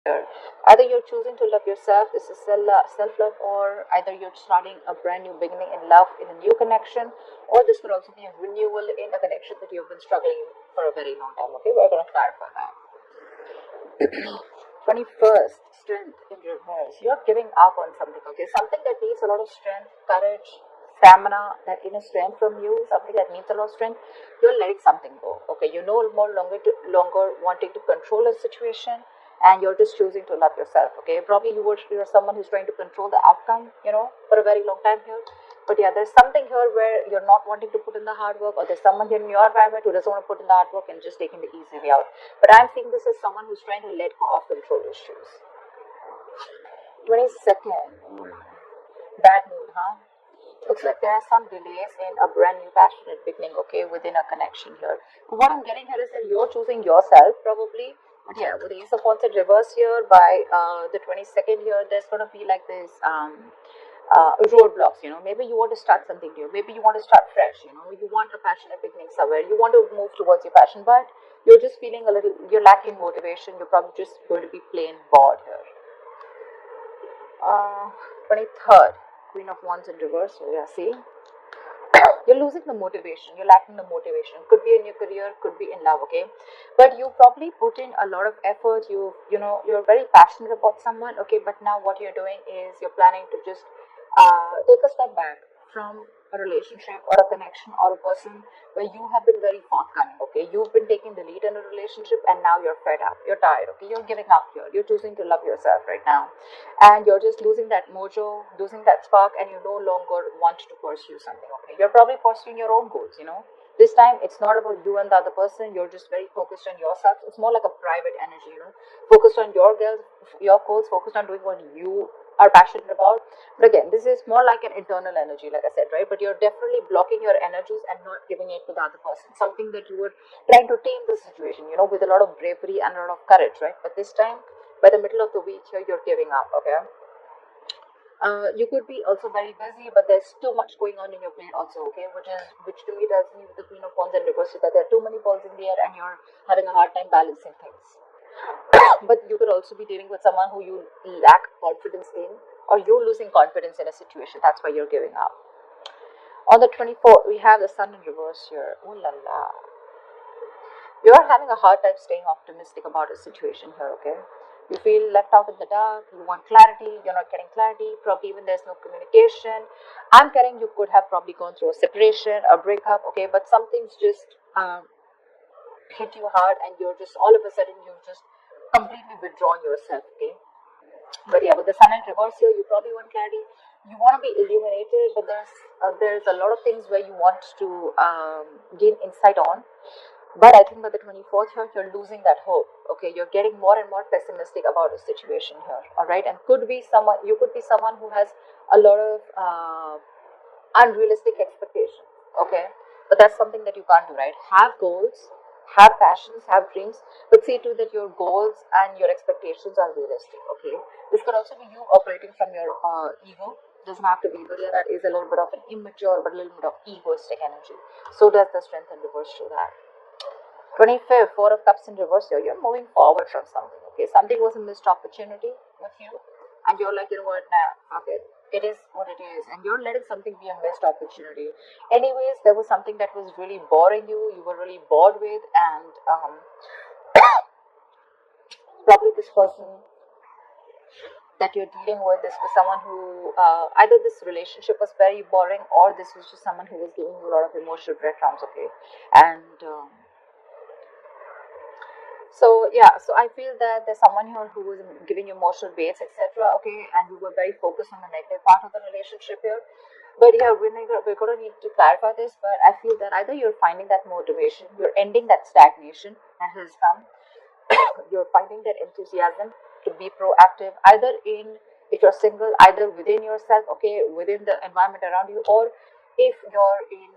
here. Either you're choosing to love yourself, this is self-love, or either you're starting a brand new beginning in love in a new connection, or this could also be a renewal in a connection that you've been struggling for a very long time. Okay, we're going to clarify that. 21st, strength in reverse. You're giving up on something, okay? Something that needs a lot of strength, courage, stamina, that inner strength from you, something that needs a lot of strength, you're letting something go, okay? You're no more longer wanting to control a situation, and you're just choosing to love yourself, okay? Probably you're someone who's trying to control the outcome, for a very long time here. But yeah, there's something here where you're not wanting to put in the hard work, or there's someone here in your environment who doesn't want to put in the hard work and just taking the easy way out. But I'm seeing this as someone who's trying to let go of control issues. 22nd, bad mood, huh? Looks like there are some delays in a brand new passionate beginning, okay, within a connection here. What I'm getting here is that you're choosing yourself, probably. But yeah, with the Ace of Wands in reverse here, by the 22nd here, there's going to be like this roadblocks. Maybe you want to start something new, maybe you want to start fresh, you want a passionate beginning somewhere, you want to move towards your passion, but you're just feeling a little, you're lacking motivation, you're probably just going to be plain bored here. 23rd, Queen of Wands in reverse here, yeah, see, you're losing the motivation, you're lacking the motivation, could be in your career, could be in love, okay, but you probably put in a lot of effort, you're very passionate about someone, okay, but now what you're doing is you're planning to just take a step back from a relationship or a connection or a person where you have been very forthcoming, okay, you've been taking the lead in a relationship, and now you're fed up, you're tired, okay, you're giving up here, you're choosing to love yourself right now, and you're just losing that mojo, losing that spark, and you no longer want to pursue something, okay, you're probably pursuing your own goals, this time it's not about you and the other person, you're just very focused on yourself, it's more like a private energy, focused on your goals, focused on doing what you are passionate about. But again, this is more like an internal energy, like I said, right? But you're definitely blocking your energies and not giving it to the other person, something that you were trying to tame the situation, with a lot of bravery and a lot of courage, right? But this time, by the middle of the week here, you're giving up, okay? You could be also very busy, but there's too much going on in your plate also, okay? Which to me tells me with the Queen of Wands and reverse that there are too many balls in the air and you're having a hard time balancing things. But you could also be dealing with someone who you lack confidence in, or you're losing confidence in a situation. That's why you're giving up. On the 24th, we have the Sun in reverse here. Ooh la la. You're having a hard time staying optimistic about a situation here, okay? You feel left out in the dark, you want clarity, you're not getting clarity, probably even there's no communication. I'm getting you could have probably gone through a separation, a breakup, okay, but something's just hit you hard, and you're just all of a sudden you've just completely withdrawn yourself, okay? But yeah, with the Sun in reverse here, you probably want clarity. You want to be illuminated, but there's a lot of things where you want to gain insight on. But I think by the 24th here, you're losing that hope. Okay, you're getting more and more pessimistic about a situation here. All right, and you could be someone who has a lot of unrealistic expectations. Okay, but that's something that you can't do, right? Have goals, have passions, have dreams, but see to that your goals and your expectations are realistic. Okay, this could also be you operating from your ego. Doesn't have to be, but yeah, that is a little bit of an immature, but a little bit of egoistic energy. So does the strength and reverse show that. 25th, Four of Cups in reverse here. You're moving forward from something. Okay, something was a missed opportunity with you, and you're like, what, nah, okay, it is what it is, and you're letting something be a missed opportunity. Anyways, there was something that was really boring you were really bored with, and probably this person that you're dealing with, this was someone who either this relationship was very boring, or this was just someone who was giving you a lot of emotional breadcrumbs, okay, and so yeah, so I feel that there's someone here who is giving you emotional baits, etc. Okay, and you were very focused on the negative part of the relationship here. But yeah, we're gonna need to clarify this. But I feel that either you're finding that motivation, you're ending that stagnation that has come, you're finding that enthusiasm to be proactive, either in, if you're single, either within yourself, okay, within the environment around you, or if you're in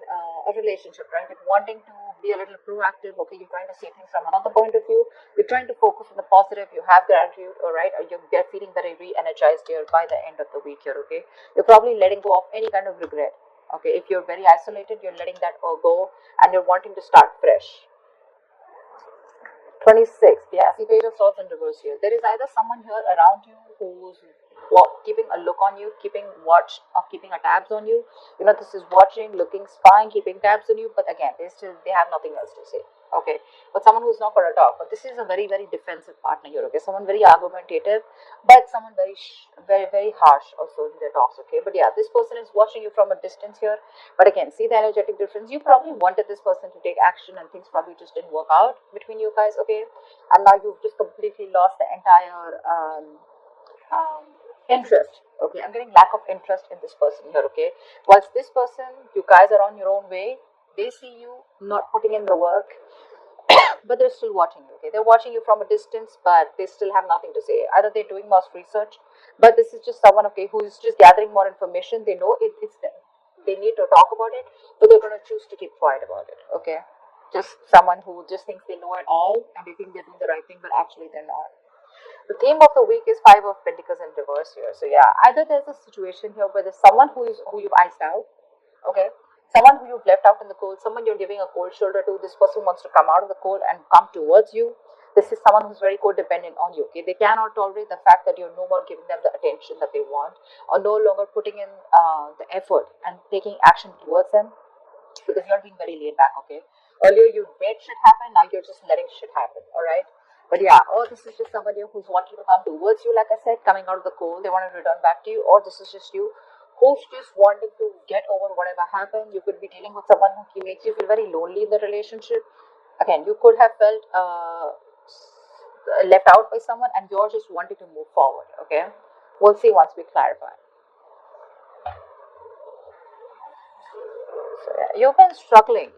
a relationship, right, and wanting to be a little proactive, okay, you're trying to see things from another point of view, you're trying to focus on the positive, you have gratitude, all right, or you're feeling very re-energized here by the end of the week here, okay, you're probably letting go of any kind of regret, okay, if you're very isolated, you're letting that all go, and you're wanting to start fresh. 26. Yeah, see, page of swords in reverse here. There is either someone here around you who's keeping a look on you, keeping watch or keeping a tabs on you. You know, this is watching, looking, spying, keeping tabs on you. But again, they have nothing else to say. Okay, but someone who's not going to talk. But this is a very very defensive partner here. Okay, someone very argumentative, but someone very very harsh also in their talks. Okay, but yeah, this person is watching you from a distance here. But again, see the energetic difference. You probably wanted this person to take action, and things probably just didn't work out between you guys. Okay, and now you've just completely lost the entire um, interest. Okay, I'm getting lack of interest in this person here. Okay, whilst this person, you guys are on your own way. They see you not putting in the work, but they're still watching you. Okay, they're watching you from a distance, but they still have nothing to say. Either they're doing more research, but this is just someone, okay, who's just gathering more information. They know it's them. They need to talk about it, but they're going to choose to keep quiet about it. Okay, just someone who just thinks they know it all and they think they're doing the right thing, but actually they're not. The theme of the week is Five of Pentacles in reverse here. So yeah, either there's a situation here where there's someone who you've iced out, okay, someone who you've left out in the cold, someone you're giving a cold shoulder to. This person wants to come out of the cold and come towards you. This is someone who's very codependent on you. Okay, they cannot tolerate the fact that you're no more giving them the attention that they want, or no longer putting in the effort and taking action towards them, because you're being very laid back. Okay, earlier you made shit happen, now you're just letting shit happen. All right. But yeah, or this is just somebody who's wanting to come towards you, like I said, coming out of the cold, they want to return back to you, or this is just you who's just wanting to get over whatever happened. You could be dealing with someone who makes you feel very lonely in the relationship. Again, you could have felt left out by someone, and you're just wanting to move forward. Okay, we'll see once we clarify. So yeah, you've been struggling,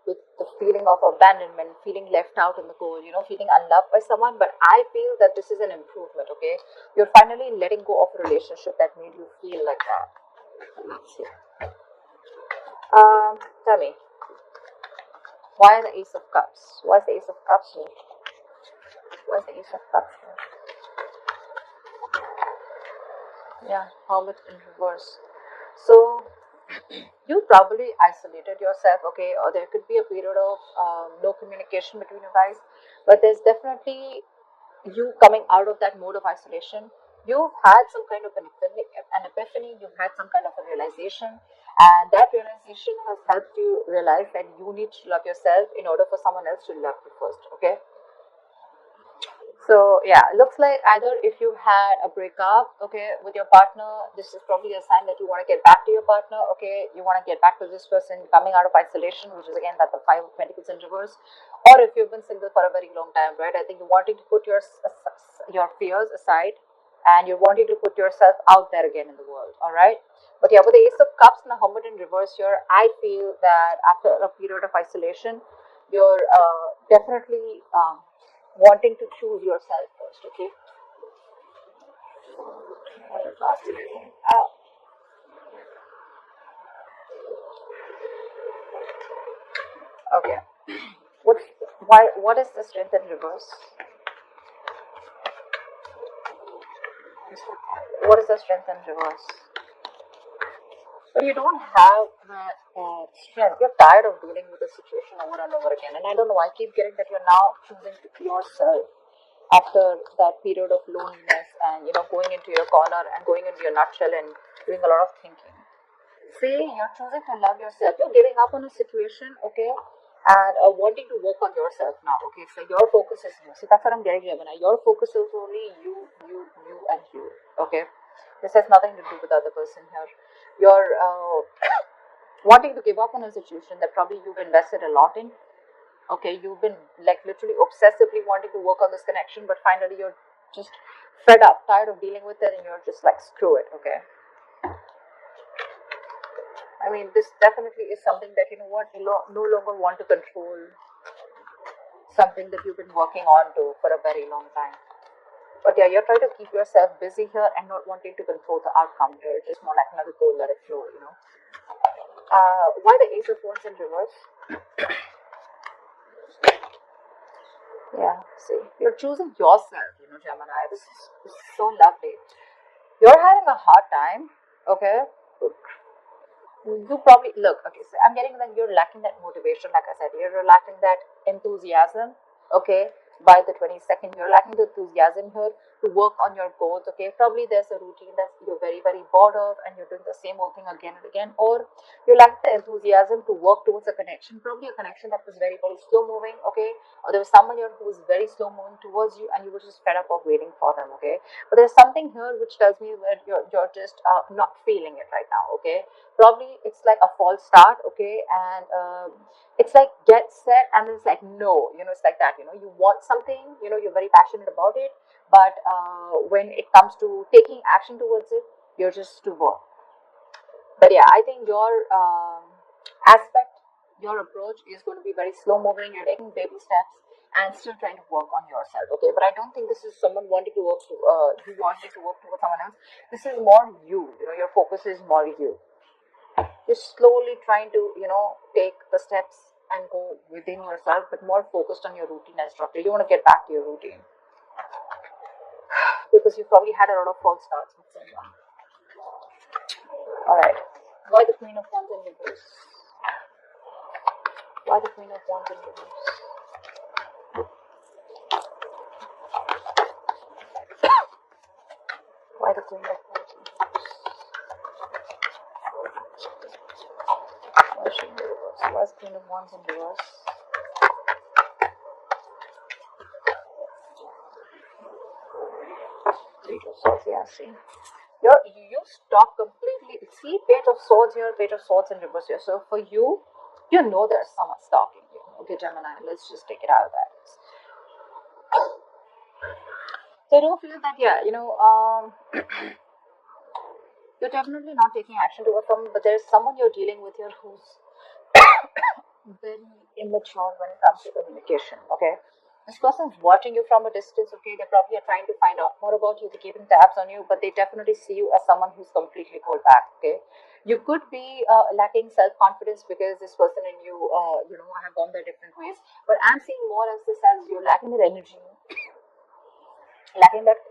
with the feeling of abandonment, feeling left out in the cold, feeling unloved by someone. But I feel that this is an improvement. Okay, you're finally letting go of a relationship that made you feel like that. Let's see. Tell me, why the Ace of Cups? Why is the Ace of Cups here? Why is the Ace of Cups here? Yeah, Hermit in reverse. So you probably isolated yourself, okay, or there could be a period of no communication between you guys, but there's definitely you coming out of that mode of isolation. You've had some kind of an epiphany, you've had some kind of a realization, and that realization has helped you realize that you need to love yourself in order for someone else to love you first. Okay, so yeah, looks like either if you had a breakup, okay, with your partner, this is probably a sign that you want to get back to your partner. Okay, you want to get back to this person coming out of isolation, which is again that the Five of Pentacles in reverse. Or if you've been single for a very long time, right? I think you're wanting to put your fears aside, and you're wanting to put yourself out there again in the world. All right. But yeah, with the Ace of Cups and the Hermit in reverse here, I feel that after a period of isolation, you're definitely wanting to choose yourself first. Okay. Uh, okay. What? Why? What is the Strength in reverse? What is the Strength in reverse? But you don't have that strength. You're tired of dealing with the situation over and over again. And I don't know. I keep getting that you're now choosing to yourself after that period of loneliness, and going into your corner and going into your nutshell and doing a lot of thinking. See, you're choosing to love yourself. You're giving up on a situation, okay, and wanting to work on yourself now. Okay, so your focus is you. See, that's what I'm getting here. Now, your focus is only you, and you. Okay, this has nothing to do with the other person here. You're wanting to give up on a situation that probably you've invested a lot in. Okay, you've been like literally obsessively wanting to work on this connection, but finally you're just fed up, tired of dealing with it, and you're just like, screw it. Okay, I mean, this definitely is something that no longer want to control, something that you've been working on to for a very long time. But yeah, you're trying to keep yourself busy here and not wanting to control the outcome. You're just more like another goal, let it flow. Why the Ace of Wands in reverse? Yeah, see, you're choosing yourself, Gemini. This is so lovely. You're having a hard time, okay? You probably look, okay, so I'm getting that you're lacking that motivation, like I said, you're lacking that enthusiasm, okay? by the 22nd. You're lacking the enthusiasm here to work on your goals. Okay, probably there's a routine that you're very bored of and you're doing the same old thing again and again, or you lack the enthusiasm to work towards a connection, probably a connection that was very slow moving. Okay, or there was someone here who was very slow moving towards you and you were just fed up of waiting for them. Okay, but there's something here which tells me that you're just not feeling it right now. Okay, probably it's like a false start. Okay, and it's like get set and it's like no, it's like that. You want something, you're very passionate about it, but when it comes to taking action towards it, you're just too bored. But yeah, I think your aspect, your approach is going to be very slow moving. You're taking baby steps and still trying to work on yourself. Okay, but I don't think this is someone wanting to work to you wanting to work towards someone else. This is more you. Your focus is more you. You're slowly trying to take the steps and go within yourself, but more focused on your routine and structure. You want to get back to your routine because you probably had a lot of false starts with someone. All right. Why the Queen of Wands in reverse? Why the Queen of Wands in reverse? Why the Queen of Wands in reverse? Why is she in reverse? Why is Queen of Wands in reverse? Page of Swords, yeah, see. You stop completely. See, Page of Swords here, Page of Swords in reverse here. So for you, there's someone stalking you. Okay, Gemini, let's just take it out of that. So I don't feel that, yeah, you're definitely not taking action towards someone, but there's someone you're dealing with here who's very immature when it comes to communication. Okay, this person's watching you from a distance. Okay, they probably are trying to find out more about you. They're keeping tabs on you, but they definitely see you as someone who's completely pulled back. Okay, you could be lacking self confidence because this person and you, have gone their different ways. But I'm seeing more as this as you're lacking that energy, lacking that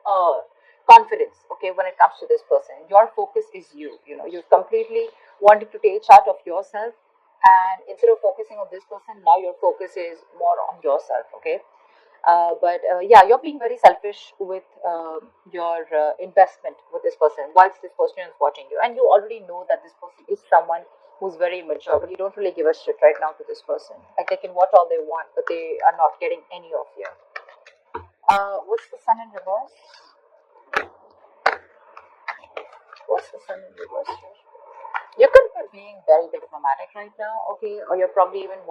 confidence. Okay, when it comes to this person, your focus is you. You've completely wanted to take charge of yourself, and instead of focusing on this person, now your focus is more on yourself. Okay, but yeah, you're being very selfish with your investment with this person whilst this person is watching you, and you already know that this person is someone who's very immature, but you don't really give a shit right now to this person. Like, they can watch all they want, but they are not getting any of you. What's the sun in reverse? What's the sun in reverse here? You could be being very diplomatic right now, okay, or you're probably even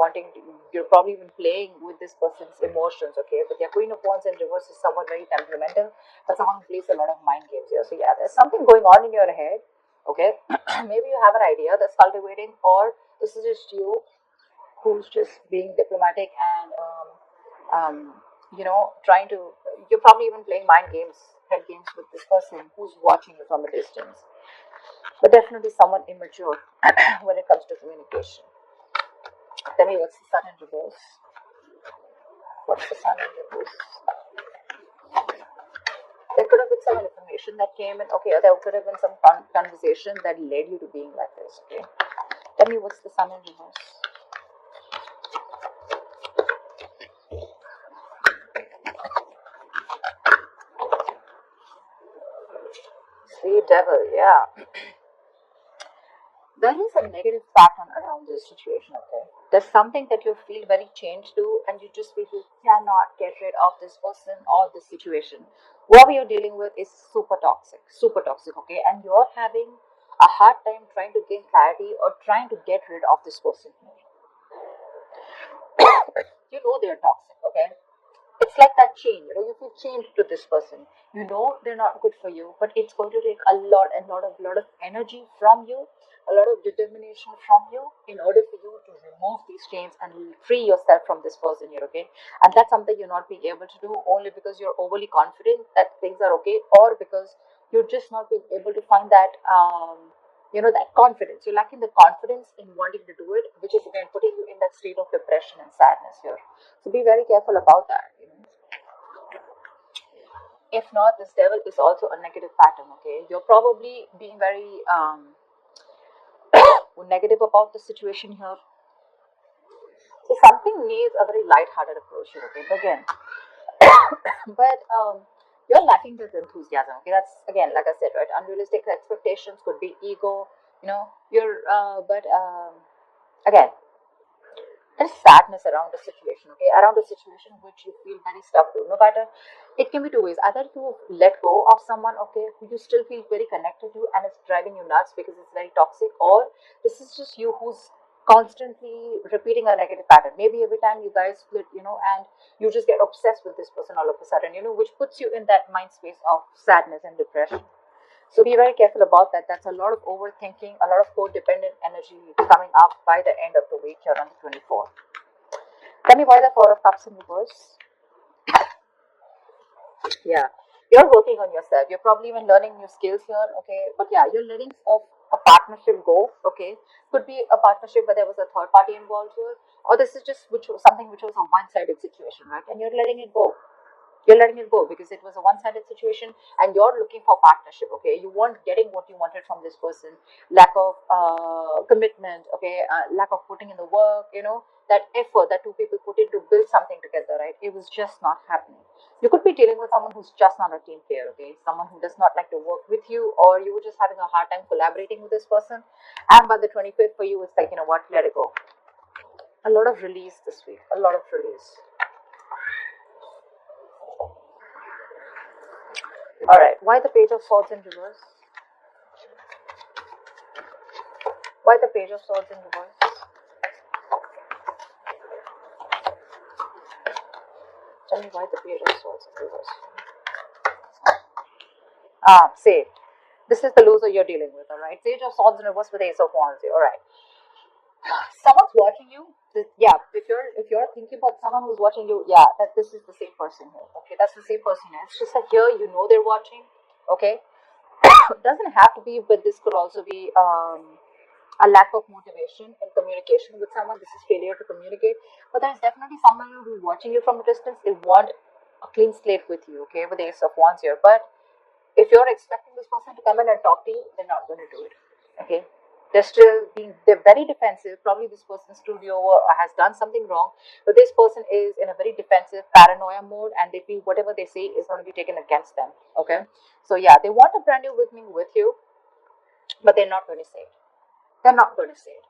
playing with this person's emotions, okay. But the Queen of Wands in reverse is someone very temperamental, but someone who plays a lot of mind games here. So yeah, there's something going on in your head, okay. Maybe you have an idea that's cultivating, or this is just you who's just being diplomatic and um, trying to. You're probably even playing mind games, head games with this person who's watching you from a distance, but definitely someone immature when it comes to communication. Tell me, what's the sun in reverse? What's the sun in reverse? There could have been some information that came in, okay, or there could have been some conversation that led you to being like this, okay. Tell me, what's the sun in reverse? See, devil, yeah. There is a negative pattern around this situation, okay? There's something that you feel very changed to, and you just feel you cannot get rid of this person or this situation. What you're dealing with is super toxic, okay? And you're having a hard time trying to gain clarity or trying to get rid of this person. They're toxic, okay? It's like that chain, you feel chained to this person. They're not good for you, but it's going to take a lot of energy from you, a lot of determination from you in order for you to remove these chains and free yourself from this person here, okay. And that's something you're not being able to do only because you're overly confident that things are okay, or because you're just not being able to find that that confidence. You're lacking the confidence in wanting to do it, which is again putting you in that state of depression and sadness here. So be very careful about that. If not, this devil is also a negative pattern, okay. You're probably being very negative about the situation here. So something needs a very light-hearted approach here, okay. But again, But you're lacking this enthusiasm. Okay, that's again, like I said, right? Unrealistic expectations could be ego. You're, but again, there's sadness around the situation, okay, around the situation which you feel very stuck to. No matter, it can be two ways. Either you let go of someone, okay, who you still feel very connected to and it's driving you nuts because it's very toxic, or this is just you who's constantly repeating a negative pattern. Maybe every time you guys split, and you just get obsessed with this person all of a sudden, which puts you in that mind space of sadness and depression. So be very careful about that. That's a lot of overthinking, a lot of codependent energy coming up by the end of the week here on the 24th. Tell me why the Four of Cups in reverse. Yeah, you're working on yourself. You're probably even learning new skills here, okay? But yeah, you're letting of a partnership go, okay? Could be a partnership where there was a third party involved here, or this is just which was something which was a one-sided situation, right? And you're letting it go. You're letting it go because it was a one-sided situation and you're looking for partnership, okay? You weren't getting what you wanted from this person. Lack of commitment, okay? Lack of putting in the work, that effort that two people put in to build something together, right? It was just not happening. You could be dealing with someone who's just not a team player, okay? Someone who does not like to work with you, or you were just having a hard time collaborating with this person, and by the 25th for you it's like, what, let it go. A lot of release this week, a lot of release. All right, why the Page of Swords in reverse? Why the Page of Swords in reverse? Tell me why the Page of Swords in reverse. Say, this is the loser you're dealing with, all right? Page of Swords in reverse with Ace of Wands, all right? Someone's watching you. Yeah, if you're thinking about someone who's watching you, yeah, that this is the same person here. Okay, that's the same person here. It's just that here they're watching. Okay, it doesn't have to be, but this could also be a lack of motivation and communication with someone. This is failure to communicate. But there's definitely someone who's watching you from a distance. They want a clean slate with you. Okay, with the Ace of Wands here, but if you're expecting this person to come in and talk to you, they're not going to do it. Okay, they're very defensive. Probably this person screwed you over or has done something wrong, but this person is in a very defensive paranoia mode, and they feel whatever they say is going to be taken against them. Okay, so yeah, they want a brand new beginning with you, but they're not going to say it. They're not going to say it.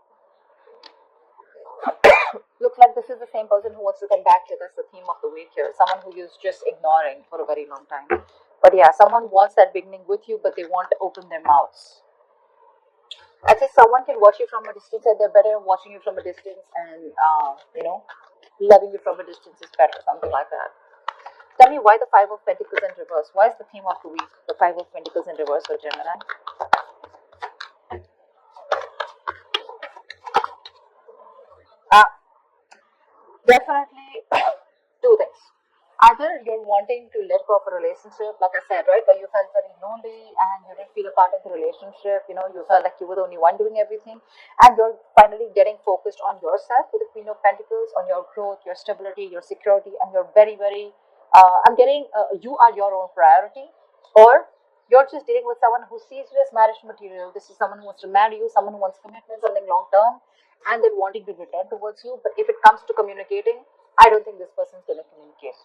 Looks like this is the same person who wants to come back to. That's the theme of the week here. Someone who you're just ignoring for a very long time. But yeah, someone wants that beginning with you, but they want to open their mouths. I think someone can watch you from a distance, and they're better watching you from a distance, and loving you from a distance is better, something like that. Tell me why the Five of Pentacles in reverse. Why is the theme of the week the Five of Pentacles in reverse for Gemini? Uh, Definitely two things. Either you're wanting to let go of a relationship, like I said, right, where you felt very lonely and you didn't feel a part of the relationship, you felt like you were the only one doing everything, and you're finally getting focused on yourself with the Queen of Pentacles, on your growth, your stability, your security, and you're very, very, I'm getting, you are your own priority, or you're just dealing with someone who sees you as marriage material. This is someone who wants to marry you, someone who wants commitment, something long term, and they're wanting to return towards you. But if it comes to communicating, I don't think this person's going to communicate.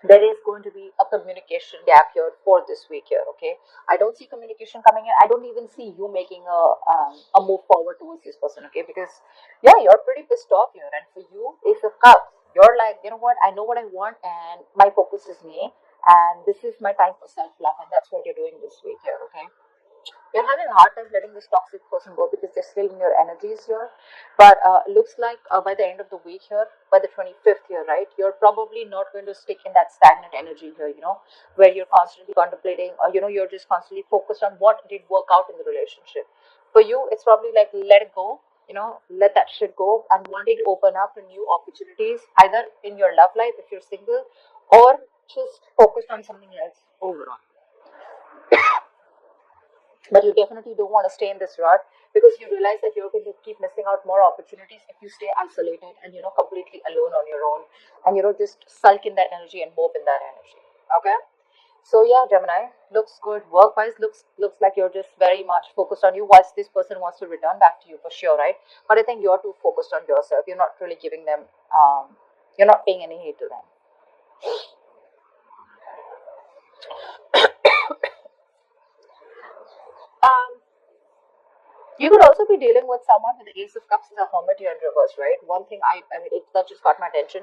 There is going to be a communication gap here for this week here. Okay, I don't see communication coming in. I don't even see you making a move forward towards this person. Okay, because yeah, you're pretty pissed off here, and for you, Ace of Cups, you're like, you know what, I know what I want, and my focus is me, and this is my time for self love, and that's what you're doing this week here. Okay, you're having a hard time letting this toxic person go because they're still in your energies here. But looks like by the end of the week here, by the 25th here, right, you're probably not going to stick in that stagnant energy here, where you're constantly contemplating, or, you're just constantly focused on what did work out in the relationship. For you, it's probably like let it go, let that shit go and wanting to open up to new opportunities, either in your love life if you're single, or just focused on something else overall. But you definitely don't want to stay in this rut because you realize that you're going to keep missing out more opportunities if you stay isolated and completely alone on your own, and just sulk in that energy and mope in that energy. Okay. So yeah, Gemini, looks good. Work wise, looks like you're just very much focused on you. Whilst this person wants to return back to you for sure, right? But I think you're too focused on yourself. You're not really giving them You're not paying any heed to them. Um, you could also be dealing with someone with the Ace of Cups as a hermit here in reverse, right? One thing I mean, that just got my attention.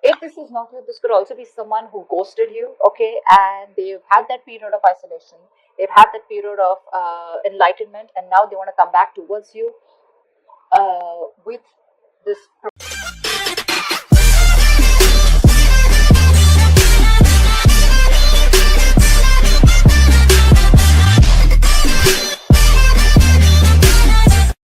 If this is not you, this could also be someone who ghosted you, okay, and they've had that period of isolation, they've had that period of enlightenment, and now they want to come back towards you with this